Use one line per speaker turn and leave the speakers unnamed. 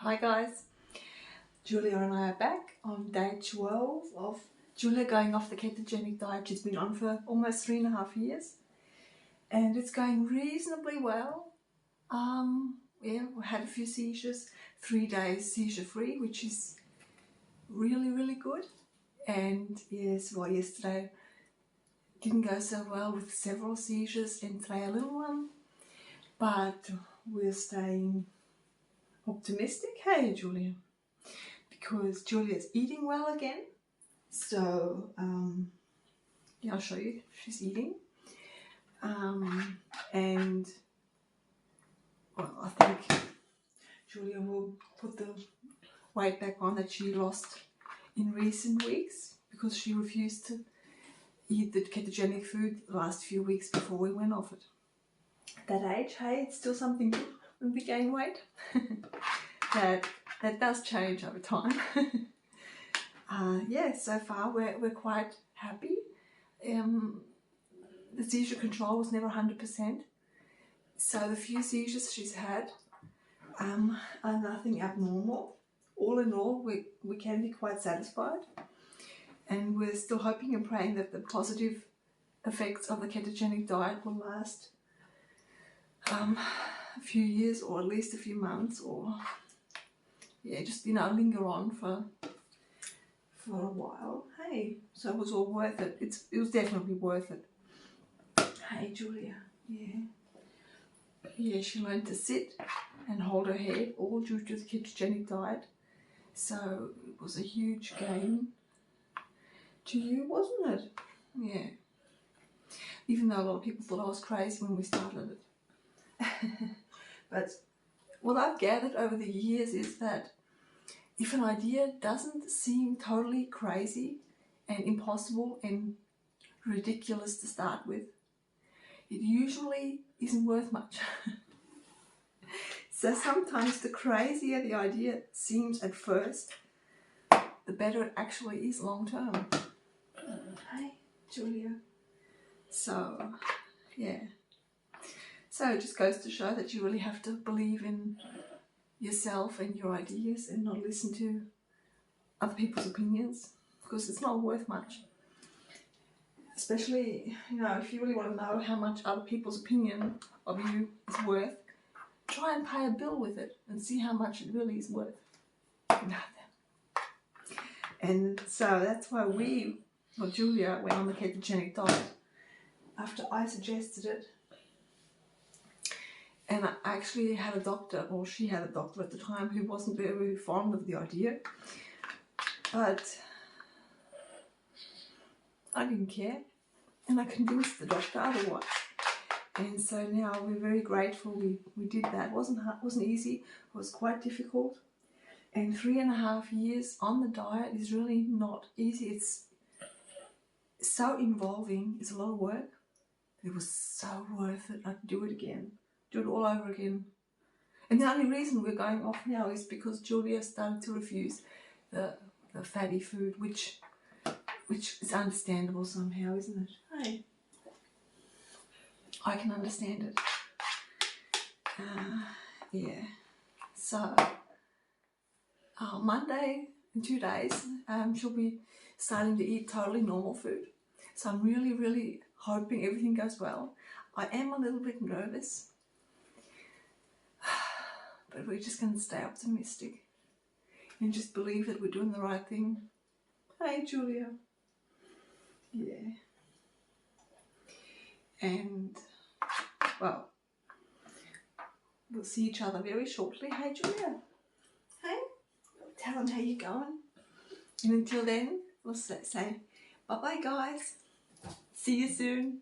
Hi guys, Julia and I are back on day 12 of Julia going off the ketogenic diet. She's been on for almost 3.5 years and it's going reasonably well. Yeah, we had a few seizures, 3 days seizure free, which is really good. And yes, well, yesterday didn't go so well with several seizures and today a little one, but we're staying optimistic, hey Julia, because Julia's eating well again. So yeah, I'll show you. She's eating, and well, I think Julia will put the weight back on that she lost in recent weeks because she refused to eat the ketogenic food the last few weeks before we went off it. At that age, hey, it's still something good when we gain weight. that does change over time. Yeah, so far we're quite happy. The seizure control was never 100%, so the few seizures she's had are nothing abnormal. All in all, we can be quite satisfied, and we're still hoping and praying that the positive effects of the ketogenic diet will last a few years, or at least a few months, or yeah, just linger on for a while. Hey, so it was all worth it. It was definitely worth it. Hey Julia, yeah, she learned to sit and hold her head, all due to the ketogenic diet. So it was a huge gain to you, wasn't it? Yeah. Even though a lot of people thought I was crazy when we started it. But what I've gathered over the years is that if an idea doesn't seem totally crazy and impossible and ridiculous to start with, it usually isn't worth much. So sometimes the crazier the idea seems at first, the better it actually is long term. Hey, Julia. So, yeah. So it just goes to show that you really have to believe in yourself and your ideas and not listen to other people's opinions, because it's not worth much. Especially, if you really want to know how much other people's opinion of you is worth, try and pay a bill with it and see how much it really is worth. And so that's why Julia went on the ketogenic diet after I suggested it. And I actually had a doctor, or she had a doctor at the time, who wasn't very fond of the idea. But I didn't care, and I convinced the doctor otherwise. And so now we're very grateful we did that. It wasn't easy. It was quite difficult. And 3.5 years on the diet is really not easy. It's so involving. It's a lot of work. It was so worth it. I'd do it again. Do it all over again. And the only reason we're going off now is because Julia started to refuse the fatty food, which is understandable somehow, isn't it? Hey, I can understand it. Yeah. So Monday in 2 days, she'll be starting to eat totally normal food. So I'm really hoping everything goes well. I am a little bit nervous, but we're just going to stay optimistic and just believe that we're doing the right thing. Hey, Julia. Yeah. And, well, we'll see each other very shortly. Hey, Julia. Hey, tell them how you're going. And until then, we'll say bye-bye, guys. See you soon.